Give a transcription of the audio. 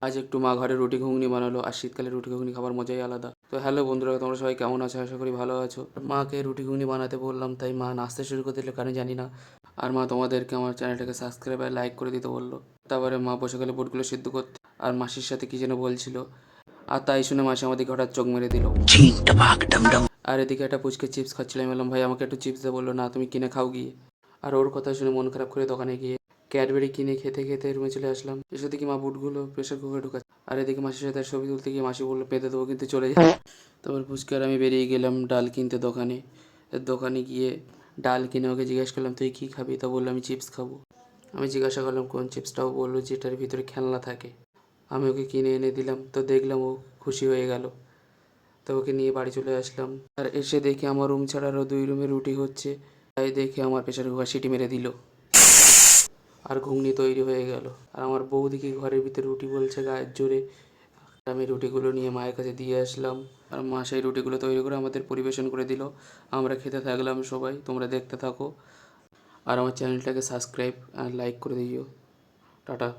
আজ একটু মা ঘরে রুটি ঘুগনি বানালো, আর শীতকালে রুটি ঘুগনি খাবার মজাই আলাদা। তো হ্যালো বন্ধুরা, তোমরা সবাই কেমন আছো? আশা করি ভালো আছো। মাকে রুটি ঘুগনি বানাতে বললাম, তাই মা নাচতে শুরু করে দিল, কারণ জানি না। আর মা তোমাদেরকে আমার চ্যানেলটাকে সাবস্ক্রাইব আর লাইক করে দিতে বললো। তারপরে মা বসে গেলে বুটগুলো সিদ্ধ করতে, আর মাসির সাথে কি যেন বলছিল। আর তাই শুনে মাসি আমাদেরকে হঠাৎ চোখ মেরে দিল। আর এদিকে একটা পুচকে চিপস খাচ্ছিলাম, বললাম ভাই আমাকে একটু চিপস দে, বললো না তুমি কিনে খাও গিয়ে। আর ওর কথা শুনে মন খারাপ করে দোকানে গিয়ে ক্যাডবেরি কিনে খেতে খেতে রুমে চলে আসলাম। এসে দেখি মা বুটগুলো প্রেশার কুকারে ঢুকাচ্ছে। আর এদিকে মাসির সাথে ছবি তুলতে গিয়ে মাসি বললো পেতে দেবো, কিন্তু চলে যায়। তারপর পুচকে আর আমি বেরিয়ে গেলাম ডাল কিনতে দোকানে। দোকানে গিয়ে ডাল কিনে ওকে জিজ্ঞেস করলাম তুই কী খাবি? তা বললো আমি চিপস খাবো। আমি জিজ্ঞাসা করলাম কোন চিপসটাও, বললো যেটার ভিতরে খেলনা থাকে। আমি ওকে কিনে এনে দিলাম, তো দেখলাম ও খুশি হয়ে গেল। তো ওকে নিয়ে বাড়ি চলে আসলাম। আর এসে দেখি আমার রুম ছাড়া আরও 2 রুমে রুটি হচ্ছে। তাই দেখে আমার প্রেশার কুকার সিটি মেরে দিল, আর ঘুগনি তৈরি হয়ে গেল। আর আমার বৌদিকে ঘরের ভিতরে রুটি বলছে গায়ের জোরে। আমি রুটিগুলো নিয়ে মায়ের কাছে দিয়ে আসলাম, আর মা সেই রুটিগুলো তৈরি করে আমাদের পরিবেশন করে দিল। আমরা খেতে থাকলাম সবাই, তোমরা দেখতে থাকো। আর আমার চ্যানেলটাকে সাবস্ক্রাইব আর লাইক করে দিও। টাটা।